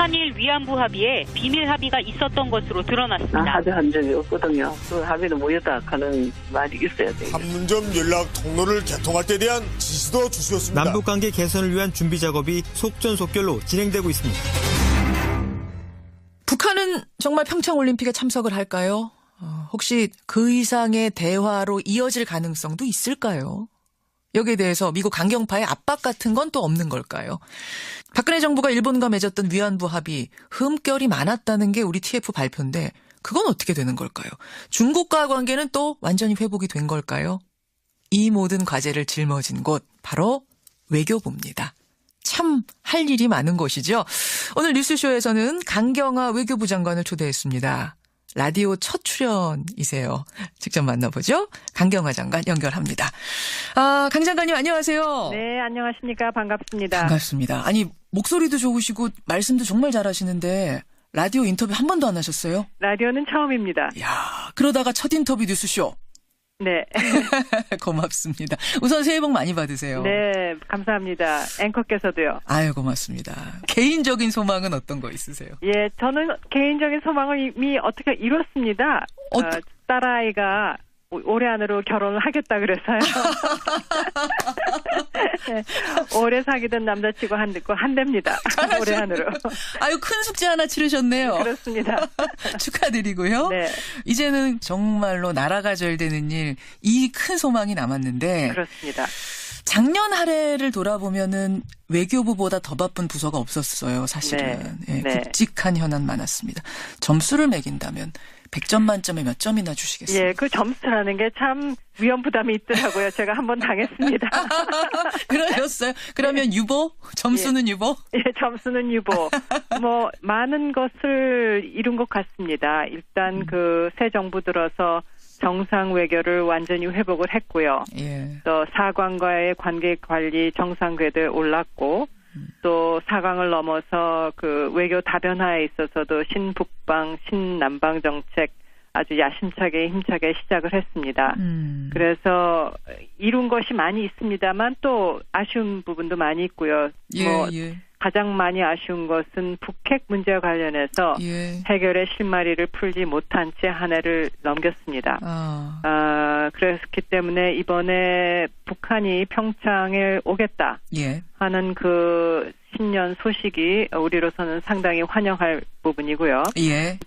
한일 위안부 합의에 비밀 합의가 있었던 것으로 드러났습니다. 합의한 적이 없거든요. 그 합의는 뭐였다 하는 말이 있어야 돼요. 판문점 연락 통로를 개통할 때 대한 지시도 주셨습니다. 남북관계 개선을 위한 준비 작업이 속전속결로 진행되고 있습니다. 북한은 정말 평창올림픽에 참석을 할까요? 혹시 그 이상의 대화로 이어질 가능성도 있을까요? 여기에 대해서 미국 강경파의 압박 같은 건 또 없는 걸까요? 박근혜 정부가 일본과 맺었던 위안부 합의 흠결이 많았다는 게 우리 TF 발표인데 그건 어떻게 되는 걸까요? 중국과 관계는 또 완전히 회복이 된 걸까요? 이 모든 과제를 짊어진 곳 바로 외교부입니다. 참 할 일이 많은 곳이죠. 오늘 뉴스쇼에서는 강경화 외교부 장관을 초대했습니다. 라디오 첫 출연이세요. 직접 만나보죠. 강경화 장관 연결합니다. 강 장관님 안녕하세요. 네, 안녕하십니까. 반갑습니다. 반갑습니다. 아니 목소리도 좋으시고 말씀도 정말 잘하시는데 라디오 인터뷰 한 번도 안 하셨어요? 라디오는 처음입니다. 이야, 그러다가 첫 인터뷰 뉴스쇼. 네. 고맙습니다. 우선 새해 복 많이 받으세요. 네, 감사합니다. 앵커께서도요. 아유, 고맙습니다. 개인적인 소망은 어떤 거 있으세요? 예, 저는 개인적인 소망을 이미 어떻게 이뤘습니다. 딸아이가 올해 안으로 결혼을 하겠다 그래서요. 네, 오래 사귀던 남자친구 한 대입니다. 올해 안으로. 아유, 큰 숙제 하나 치르셨네요. 그렇습니다. 축하드리고요. 네. 이제는 정말로 나라가 잘 되는 일, 이 큰 소망이 남았는데. 그렇습니다. 작년 한 해를 돌아보면은 외교부보다 더 바쁜 부서가 없었어요, 사실은. 네. 예, 네. 굵직한 현안 많았습니다. 점수를 매긴다면 100점 만점에 몇 점이나 주시겠어요? 예, 그 점수라는 게 참 위험 부담이 있더라고요. 제가 한번 당했습니다. 그러셨어요? 그러면 유보? 점수는 예. 유보? 예, 점수는 유보. 뭐 많은 것을 이룬 것 같습니다. 일단 그 새 정부 들어서 정상 외교를 완전히 회복을 했고요. 예. 또 사관과의 관계 관리 정상 궤도에 올랐고 또 사강을 넘어서 그 외교 다변화에 있어서도 신북방, 신남방 정책 아주 야심차게 힘차게 시작을 했습니다. 그래서 이룬 것이 많이 있습니다만 또 아쉬운 부분도 많이 있고요. 예. 가장 많이 아쉬운 것은 북핵 문제와 관련해서 해결의 실마리를 풀지 못한 채 한 해를 넘겼습니다. 그랬기 때문에 이번에 북한이 평창에 오겠다 하는 그 신년 소식이 우리로서는 상당히 환영할 부분이고요.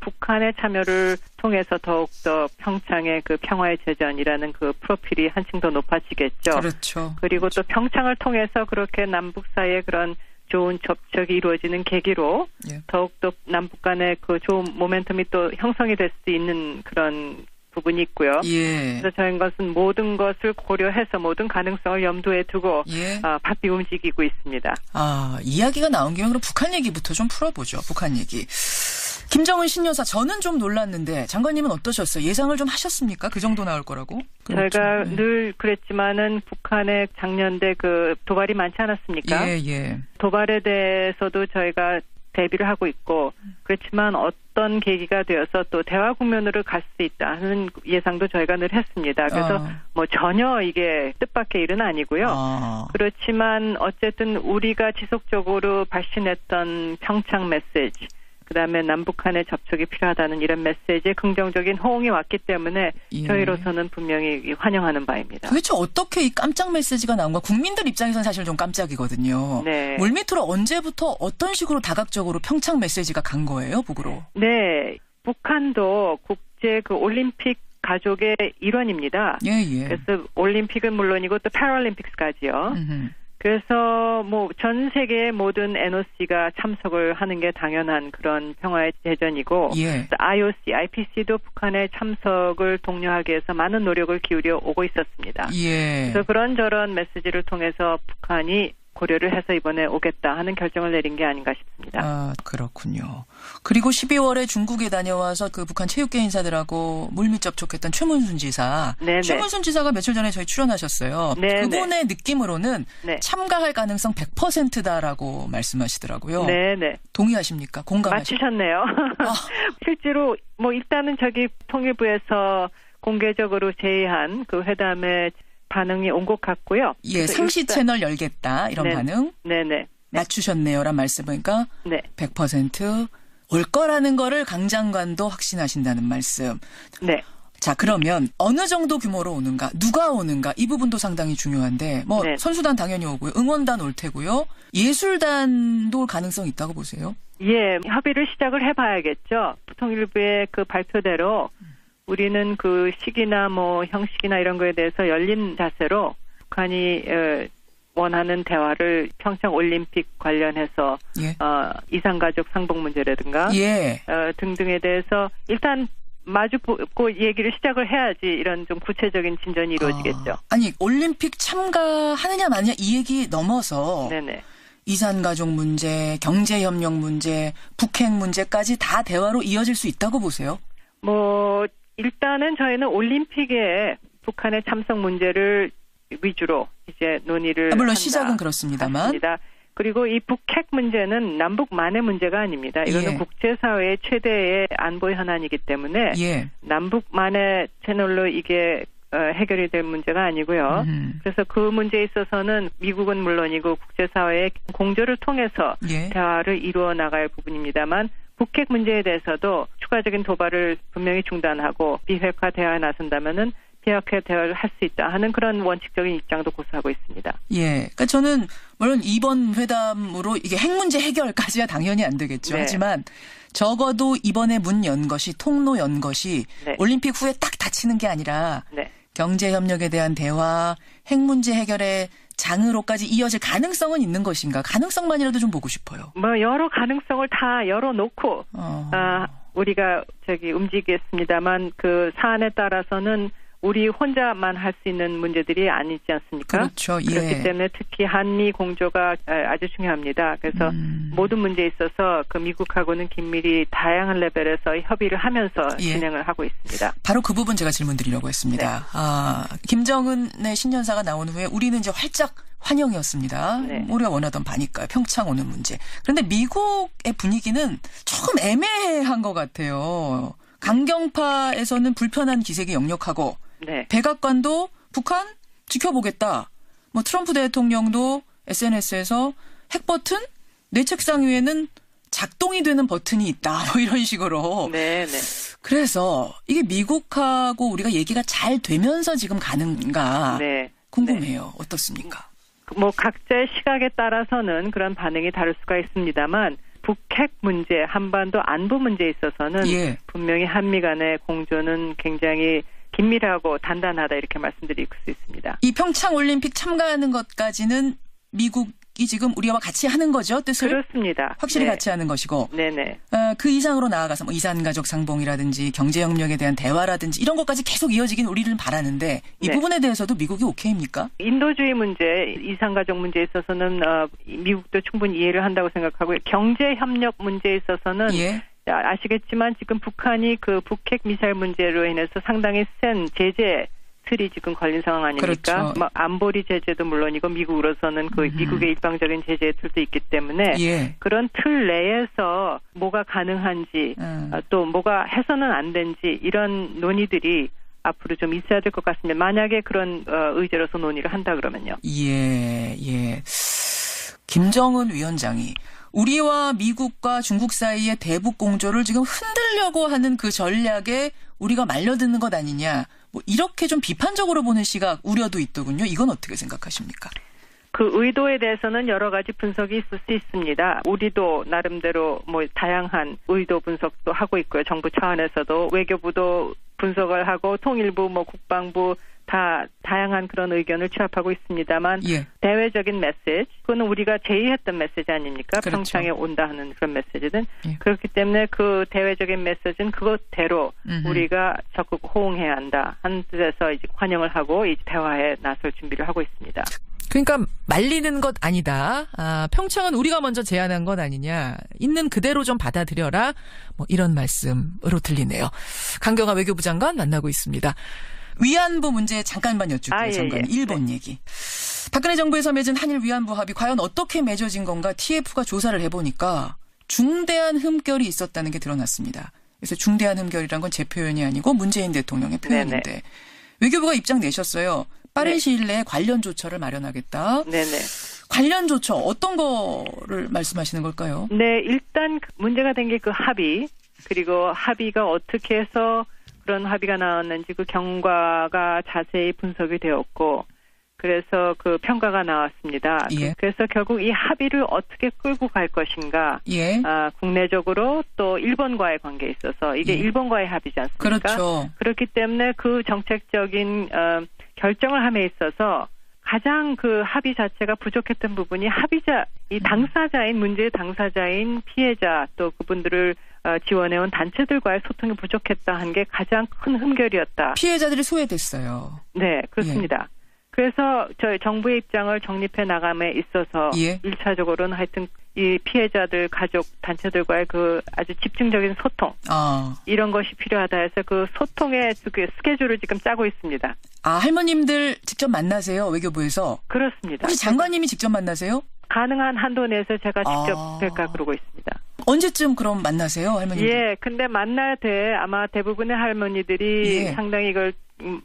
북한의 참여를 통해서 더욱더 평창의 그 평화의 재전이라는 그 프로필이 한층 더 높아지겠죠. 그렇죠. 그리고 또 평창을 통해서 그렇게 남북 사이의 그런 좋은 접촉이 이루어지는 계기로 더욱더 남북 간의 그 좋은 모멘텀이 또 형성이 될 수 있는 그런 부분이 있고요. 그래서 저희는 것은 모든 것을 고려해서 모든 가능성을 염두에 두고 바삐 움직이고 있습니다. 이야기가 나온 김에 그럼 북한 얘기부터 좀 풀어보죠. 북한 얘기. 김정은 신여사 저는 좀 놀랐는데 장관님은 어떠셨어요? 예상을 좀 하셨습니까? 그 정도 나올 거라고? 저희가 늘 그랬지만은 북한의 작년대 그 도발이 많지 않았습니까? 도발에 대해서도 저희가 대비를 하고 있고 그렇지만 어떤 계기가 되어서 또 대화 국면으로 갈 수 있다 하는 예상도 저희가 늘 했습니다. 그래서 뭐 전혀 이게 뜻밖의 일은 아니고요. 그렇지만 어쨌든 우리가 지속적으로 발신했던 평창 메시지 그다음에 남북한의 접촉이 필요하다는 이런 메시지에 긍정적인 호응이 왔기 때문에 저희로서는 분명히 환영하는 바입니다. 도대체 어떻게 이 깜짝 메시지가 나온가? 국민들 입장에서는 사실 좀 깜짝이거든요. 물밑으로 언제부터 어떤 식으로 다각적으로 평창 메시지가 간 거예요, 북으로? 네, 북한도 국제 그 올림픽 가족의 일원입니다. 그래서 올림픽은 물론이고 또 패럴림픽스까지요. 그래서 뭐 전 세계의 모든 NOC가 참석을 하는 게 당연한 그런 평화의 대전이고 IOC, IPC도 북한의 참석을 독려하기 위해서 많은 노력을 기울여 오고 있었습니다. 그래서 그런저런 메시지를 통해서 북한이 고려를 해서 이번에 오겠다 하는 결정을 내린 게 아닌가 싶습니다. 그렇군요. 그리고 12월에 중국에 다녀와서 그 북한 체육계 인사들하고 물밑 접촉했던 최문순 지사. 최문순 지사가 며칠 전에 저희 출연하셨어요. 그분의 느낌으로는 참가할 가능성 100%다라고 말씀하시더라고요. 동의하십니까? 공감하십니까? 맞추셨네요. 실제로 뭐 일단은 저기 통일부에서 공개적으로 제의한 그 회담에 반응이 온 것 같고요. 상시 채널 열겠다 이런 반응. 맞추셨네요란 말씀이니까 네. 100%올 거라는 거를 강 장관도 확신하신다는 말씀. 네. 자, 그러면 어느 정도 규모로 오는가, 누가 오는가 이 부분도 상당히 중요한데 뭐 네. 선수단 당연히 오고요. 응원단 올 테고요. 예술단도 올 가능성이 있다고 보세요? 예, 협의를 시작을 해봐야겠죠. 통일부의 그 발표대로 우리는 그 시기나 뭐 형식이나 이런 거에 대해서 열린 자세로 북한이 원하는 대화를 평창 올림픽 관련해서 예. 이산가족 상봉 문제라든가 예. 등등에 대해서 일단 마주 보고 얘기를 시작을 해야지 이런 좀 구체적인 진전이 이루어지겠죠. 아니 올림픽 참가하느냐 마느냐 이 얘기 넘어서 네네. 이산가족 문제, 경제협력 문제, 북핵 문제까지 다 대화로 이어질 수 있다고 보세요? 뭐 일단은 저희는 올림픽에 북한의 참석 문제를 위주로 이제 논의를 물론 한다. 시작은 그렇습니다만. 맞습니다. 그리고 이 북핵 문제는 남북만의 문제가 아닙니다. 이거는 예. 국제사회의 최대의 안보 현안이기 때문에 예. 남북만의 채널로 이게 해결이 될 문제가 아니고요. 그래서 그 문제에 있어서는 미국은 물론이고 국제사회의 공조를 통해서 예. 대화를 이루어 나갈 부분입니다만 북핵 문제에 대해서도 추가적인 도발을 분명히 중단하고 비핵화 대화에 나선다면은 비핵화 대화를 할 수 있다 하는 그런 원칙적인 입장도 고수하고 있습니다. 예. 그러니까 저는 물론 이번 회담으로 이게 핵 문제 해결까지야 당연히 안 되겠죠. 네. 하지만 적어도 이번에 문 연 것이 통로 연 것이 네. 올림픽 후에 딱 닫히는 게 아니라 네. 경제 협력에 대한 대화, 핵 문제 해결의 장으로까지 이어질 가능성은 있는 것인가? 가능성만이라도 좀 보고 싶어요. 뭐 여러 가능성을 다 열어놓고 우리가 움직이겠습니다만 그 사안에 따라서는 우리 혼자만 할 수 있는 문제들이 아니지 않습니까? 그렇죠. 예. 그렇기 때문에 특히 한미 공조가 아주 중요합니다. 그래서 모든 문제에 있어서 그 미국하고는 긴밀히 다양한 레벨에서 협의를 하면서 예. 진행을 하고 있습니다. 바로 그 부분 제가 질문 드리려고 했습니다. 네. 김정은의 신년사가 나온 후에 우리는 이제 활짝 환영이었습니다. 네. 우리가 원하던 바니까요. 평창 오는 문제. 그런데 미국의 분위기는 조금 애매한 것 같아요. 강경파에서는 불편한 기색이 역력하고 네. 백악관도 북한 지켜보겠다. 뭐 트럼프 대통령도 SNS에서 핵 버튼 내 책상 위에는 작동이 되는 버튼이 있다. 뭐 이런 식으로. 네, 네. 그래서 이게 미국하고 우리가 얘기가 잘 되면서 지금 가는가 네. 궁금해요. 어떻습니까? 뭐 각자의 시각에 따라서는 그런 반응이 다를 수가 있습니다만 북핵 문제, 한반도 안보 문제에 있어서는 예. 분명히 한미 간의 공조는 굉장히 긴밀하고 단단하다 이렇게 말씀드릴 수 있습니다. 이 평창 올림픽 참가하는 것까지는 미국이 지금 우리와 같이 하는 거죠, 뜻을? 그렇습니다. 확실히 네. 같이 하는 것이고. 네네. 그 이상으로 나아가서 뭐 이산가족 상봉이라든지 경제협력에 대한 대화라든지 이런 것까지 계속 이어지긴 우리는 바라는데 이 네. 부분에 대해서도 미국이 오케이입니까? 인도주의 문제, 이산가족 문제에 있어서는 미국도 충분히 이해를 한다고 생각하고요. 경제협력 문제에 있어서는 예. 아시겠지만 지금 북한이 그 북핵 미사일 문제로 인해서 상당히 센 제재 틀이 지금 걸린 상황 아닙니까? 그렇죠. 뭐 안보리 제재도 물론이고 미국으로서는 그 미국의 일방적인 제재 틀도 있기 때문에 예. 그런 틀 내에서 뭐가 가능한지 또 뭐가 해서는 안 된지 이런 논의들이 앞으로 좀 있어야 될 것 같습니다. 만약에 그런 의제로서 논의를 한다 그러면요. 예, 예. 김정은 위원장이 우리와 미국과 중국 사이의 대북 공조를 지금 흔들려고 하는 그 전략에 우리가 말려드는 것 아니냐. 뭐 이렇게 좀 비판적으로 보는 시각 우려도 있더군요. 이건 어떻게 생각하십니까? 그 의도에 대해서는 여러 가지 분석이 있을 수 있습니다. 우리도 나름대로 뭐 다양한 의도 분석도 하고 있고요. 정부 차원에서도 외교부도 분석을 하고 통일부, 뭐 국방부 다 다양한 그런 의견을 취합하고 있습니다만 예. 대외적인 메시지, 그거는 우리가 제의했던 메시지 아닙니까? 그렇죠. 평창에 온다 하는 그런 메시지는. 예. 그렇기 때문에 그 대외적인 메시지는 그것대로 우리가 적극 호응해야 한다 하는 뜻에서 이제 환영을 하고 이제 대화에 나설 준비를 하고 있습니다. 그러니까 말리는 것 아니다. 평창은 우리가 먼저 제안한 것 아니냐. 있는 그대로 좀 받아들여라. 뭐 이런 말씀으로 들리네요. 강경화 외교부 장관 만나고 있습니다. 위안부 문제 잠깐만 여쭐게요. 장관. 예. 일본 네. 얘기. 박근혜 정부에서 맺은 한일 위안부 합의 과연 어떻게 맺어진 건가 TF가 조사를 해보니까 중대한 흠결이 있었다는 게 드러났습니다. 그래서 중대한 흠결이란 건 제 표현이 아니고 문재인 대통령의 표현인데 네네. 외교부가 입장 내셨어요. 빠른 네. 시일 내에 관련 조처를 마련하겠다. 네네. 관련 조처 어떤 거를 말씀하시는 걸까요? 네, 일단 문제가 된 게 그 합의, 그리고 합의가 어떻게 해서 그런 합의가 나왔는지 그 경과가 자세히 분석이 되었고, 그래서 그 평가가 나왔습니다. 예. 그래서 결국 이 합의를 어떻게 끌고 갈 것인가, 예. 국내적으로 또 일본과의 관계에 있어서 이게 예. 일본과의 합의지 않습니까? 그렇죠. 그렇기 때문에 그 정책적인 결정을 함에 있어서 가장 그 합의 자체가 부족했던 부분이 합의자, 이 당사자인, 문제의 당사자인 피해자 또 그분들을 지원해온 단체들과의 소통이 부족했다 한 게 가장 큰 흠결이었다. 피해자들이 소외됐어요. 네, 그렇습니다. 그래서 저희 정부의 입장을 정립해 나감에 있어서 예. 1차적으로는 하여튼 이 피해자들 가족 단체들과의 그 아주 집중적인 소통 이런 것이 필요하다 해서 그 소통의 그 스케줄을 지금 짜고 있습니다. 할머님들 직접 만나세요, 외교부에서? 그렇습니다. 혹시 장관님이 직접 만나세요? 가능한 한도 내에서 제가 직접 뵐까 그러고 있습니다. 언제쯤 그럼 만나세요, 할머님들? 예, 근데 만날 때 아마 대부분의 할머니들이 예. 상당히 이걸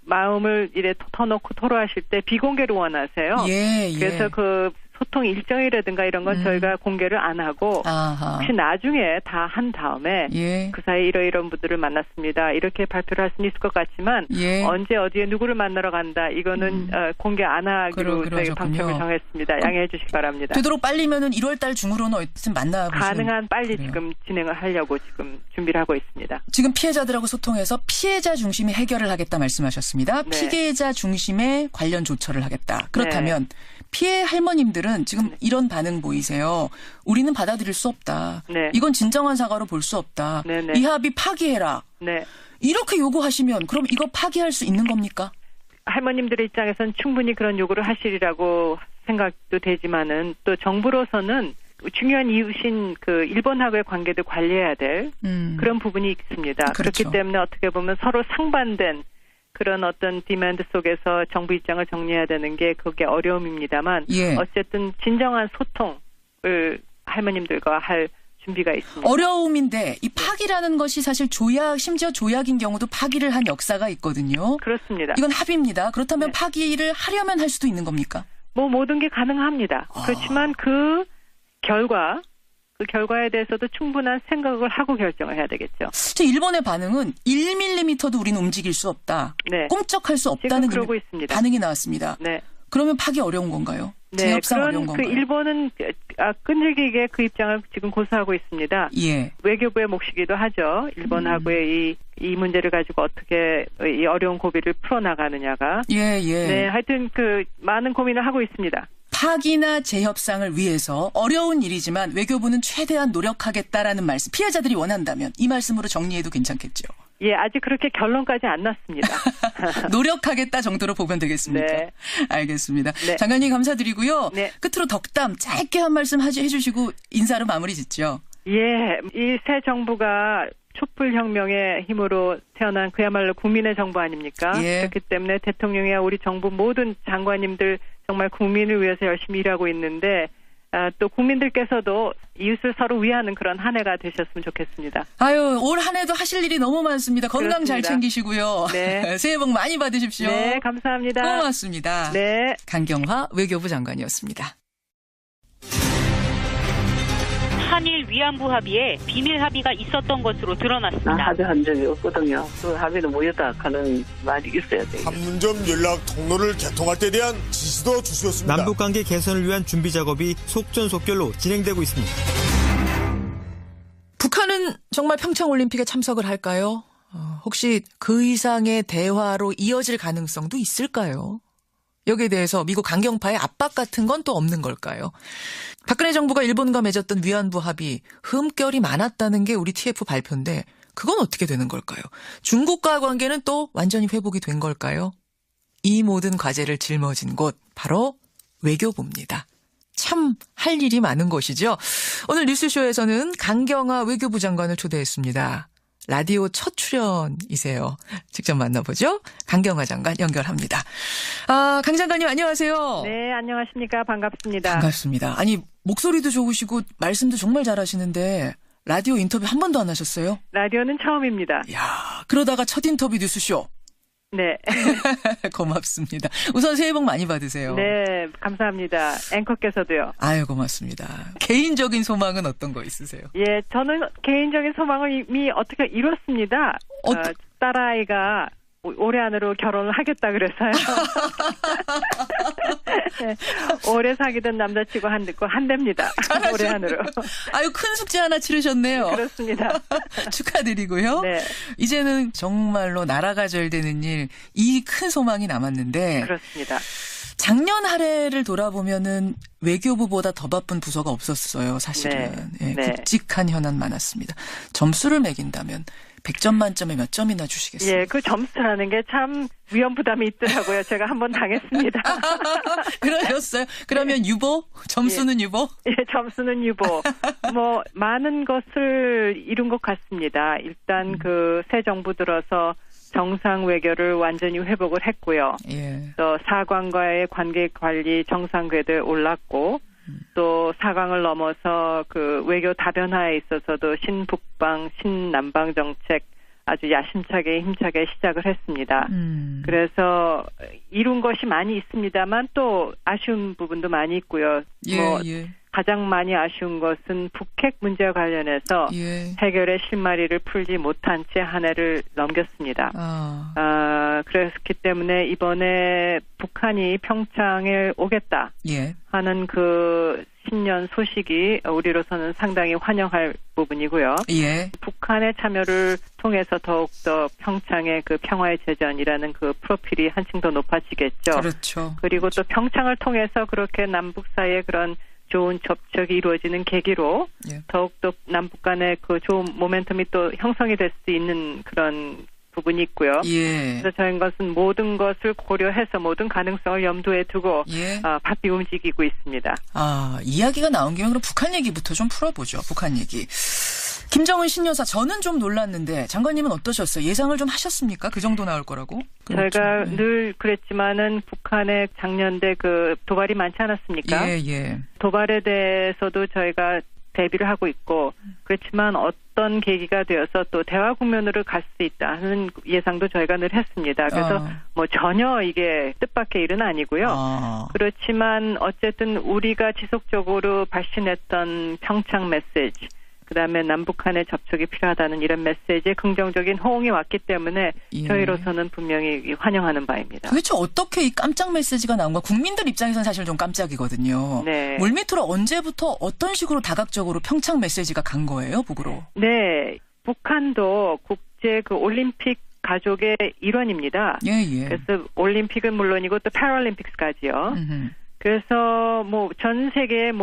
마음을 이래 터놓고 토로하실 때 비공개를 원하세요. 예, 예. 그래서 그 소통 일정이라든가 이런 건 저희가 공개를 안 하고 혹시 나중에 다 한 다음에 예. 그 사이 이런 분들을 만났습니다. 이렇게 발표를 할 수는 있을 것 같지만 예. 언제 어디에 누구를 만나러 간다 이거는 공개 안 하기로 저희가 방침을 정했습니다. 양해해 주시기 바랍니다. 되도록 빨리면은 1월 달 중으로는 어쨌든 만나보시면 가능한 빨리 그래요. 지금 진행을 하려고 지금 준비를 하고 있습니다. 지금 피해자들하고 소통해서 피해자 중심의 해결을 하겠다 말씀하셨습니다. 네. 피해자 중심의 관련 조처를 하겠다. 그렇다면 피해 할머님들은 지금 이런 반응 보이세요. 우리는 받아들일 수 없다. 네. 이건 진정한 사과로 볼 수 없다. 네네. 이 합의 파기해라. 네. 이렇게 요구하시면 그럼 이거 파기할 수 있는 겁니까? 할머님들의 입장에서는 충분히 그런 요구를 하시리라고 생각도 되지만은 또 정부로서는 중요한 이웃인 그 일본하고의 관계도 관리해야 될 그런 부분이 있습니다. 그렇죠. 그렇기 때문에 어떻게 보면 서로 상반된 그런 어떤 디맨드 속에서 정부 입장을 정리해야 되는 게 그게 어려움입니다만 예. 어쨌든 진정한 소통을 할머님들과 할 준비가 있습니다. 어려움인데 이 파기라는 것이 사실 조약, 심지어 조약인 경우도 파기를 한 역사가 있거든요. 그렇습니다. 이건 합의입니다. 그렇다면 네. 파기를 하려면 할 수도 있는 겁니까? 뭐 모든 게 가능합니다. 그렇지만 그 결과에 대해서도 충분한 생각을 하고 결정을 해야 되겠죠. 일본의 반응은 1mm도 우리는 움직일 수 없다. 네. 꿈쩍할 수 없다는 지금 그러고 있습니다. 반응이 나왔습니다. 네. 그러면 파기 어려운 건가요? 네, 제협상 어려운 건가요? 일본은 끈질기게 그 입장을 지금 고수하고 있습니다. 예. 외교부의 몫이기도 하죠. 일본하고의 이 문제를 가지고 어떻게 이 어려운 고비를 풀어나가느냐가. 예. 네, 하여튼 그 많은 고민을 하고 있습니다. 파기나 재협상을 위해서 어려운 일이지만 외교부는 최대한 노력하겠다라는 말씀. 피해자들이 원한다면 이 말씀으로 정리해도 괜찮겠죠. 예, 아직 그렇게 결론까지 안 났습니다. 노력하겠다 정도로 보면 되겠습니까? 네. 알겠습니다. 네. 장관님 감사드리고요. 네. 끝으로 덕담 짧게 한 말씀 해주시고 인사로 마무리 짓죠. 예, 이 새 정부가 촛불혁명의 힘으로 태어난 그야말로 국민의 정부 아닙니까? 예. 그렇기 때문에 대통령이야 우리 정부 모든 장관님들 정말 국민을 위해서 열심히 일하고 있는데 또 국민들께서도 이웃을 서로 위하는 그런 한 해가 되셨으면 좋겠습니다. 아유, 올 한 해도 하실 일이 너무 많습니다. 건강 그렇습니다. 잘 챙기시고요. 네. 새해 복 많이 받으십시오. 네, 감사합니다. 고맙습니다. 네. 강경화 외교부 장관이었습니다. 한일 위안부 합의에 비밀 합의가 있었던 것으로 드러났습니다. 합의한 적이 없거든요. 그 합의는 뭐였다 하는 말이 있어야 돼요. 판문점 연락 통로를 개통할 때 대한 지시도 주시었습니다. 남북관계 개선을 위한 준비 작업이 속전속결로 진행되고 있습니다. 북한은 정말 평창올림픽에 참석을 할까요? 혹시 그 이상의 대화로 이어질 가능성도 있을까요? 여기에 대해서 미국 강경파의 압박 같은 건 또 없는 걸까요? 박근혜 정부가 일본과 맺었던 위안부 합의 흠결이 많았다는 게 우리 TF 발표인데 그건 어떻게 되는 걸까요? 중국과의 관계는 또 완전히 회복이 된 걸까요? 이 모든 과제를 짊어진 곳 바로 외교부입니다. 참 할 일이 많은 곳이죠. 오늘 뉴스쇼에서는 강경화 외교부 장관을 초대했습니다. 라디오 첫 출연이세요. 직접 만나보죠. 강경화 장관 연결합니다. 강 장관님 안녕하세요. 네, 안녕하십니까. 반갑습니다. 반갑습니다. 아니 목소리도 좋으시고 말씀도 정말 잘하시는데 라디오 인터뷰 한 번도 안 하셨어요? 라디오는 처음입니다. 이야, 그러다가 첫 인터뷰 뉴스쇼. 네. 고맙습니다. 우선 새해 복 많이 받으세요. 네, 감사합니다. 앵커께서도요. 아유, 고맙습니다. 개인적인 소망은 어떤 거 있으세요? 예, 저는 개인적인 소망을 이미 어떻게 이뤘습니다. 딸아이가 올해 안으로 결혼을 하겠다 그래서요. 네, 오래 사귀던 남자친구 한답니다. 올해 안으로. 아유, 큰 숙제 하나 치르셨네요. 그렇습니다. 축하드리고요. 네. 이제는 정말로 나라가 잘 되는 일, 이 큰 소망이 남았는데. 그렇습니다. 작년 한 해를 돌아보면은 외교부보다 더 바쁜 부서가 없었어요, 사실은. 네. 예, 네. 굵직한 현안 많았습니다. 점수를 매긴다면 100점 만점에 몇 점이나 주시겠어요? 예, 그 점수라는 게 참 위험 부담이 있더라고요. 제가 한번 당했습니다. 그러셨어요? 그러면 유보? 점수는 유보? 예, 점수는 유보. 뭐 많은 것을 이룬 것 같습니다. 일단 그 새 정부 들어서 정상 외교를 완전히 회복을 했고요. 예. 또 사관과의 관계 관리 정상 궤도에 올랐고 또 사강을 넘어서 그 외교 다변화에 있어서도 신북방, 신남방 정책 아주 야심차게 힘차게 시작을 했습니다. 그래서 이룬 것이 많이 있습니다만 또 아쉬운 부분도 많이 있고요. 예. 가장 많이 아쉬운 것은 북핵 문제와 관련해서 해결의 실마리를 풀지 못한 채 한 해를 넘겼습니다. 그랬기 때문에 이번에 북한이 평창에 오겠다 하는 그 신년 소식이 우리로서는 상당히 환영할 부분이고요. 북한의 참여를 통해서 더욱더 평창의 그 평화의 재전이라는 그 프로필이 한층 더 높아지겠죠. 그렇죠. 그리고 또 평창을 통해서 그렇게 남북 사이에 그런 좋은 접촉이 이루어지는 계기로 더욱더 남북 간의 그 좋은 모멘텀이 또 형성이 될 수 있는 그런 부분이 있고요. 그래서 저희는 것은 모든 것을 고려해서 모든 가능성을 염두에 두고 바삐 움직이고 있습니다. 이야기가 나온 김에 그럼 북한 얘기부터 좀 풀어보죠. 북한 얘기. 김정은 신여사 저는 좀 놀랐는데 장관님은 어떠셨어요? 예상을 좀 하셨습니까? 그 정도 나올 거라고? 저희가 늘 그랬지만은 북한의 작년에 그 도발이 많지 않았습니까? 도발에 대해서도 저희가 대비를 하고 있고 그렇지만 어떤 계기가 되어서 또 대화 국면으로 갈 수 있다 하는 예상도 저희가 늘 했습니다. 그래서 뭐 전혀 이게 뜻밖의 일은 아니고요. 그렇지만 어쨌든 우리가 지속적으로 발신했던 평창 메시지 그다음에 남북 간의 접촉이 필요하다는 이런 메시지에 긍정적인 호응이 왔기 때문에 저희로서는 분명히 환영하는 바입니다. 도대체 어떻게 이 깜짝 메시지가 나온 거야? 국민들 입장에서는 사실 좀 깜짝이거든요. 물밑으로 언제부터 어떤 식으로 다각적으로 평창 메시지가 간 거예요, 북으로? 네. 북한도 국제 그 올림픽 가족의 일원입니다. 그래서 올림픽은 물론이고 또 패럴림픽스까지요. 그래서 뭐 전 세계의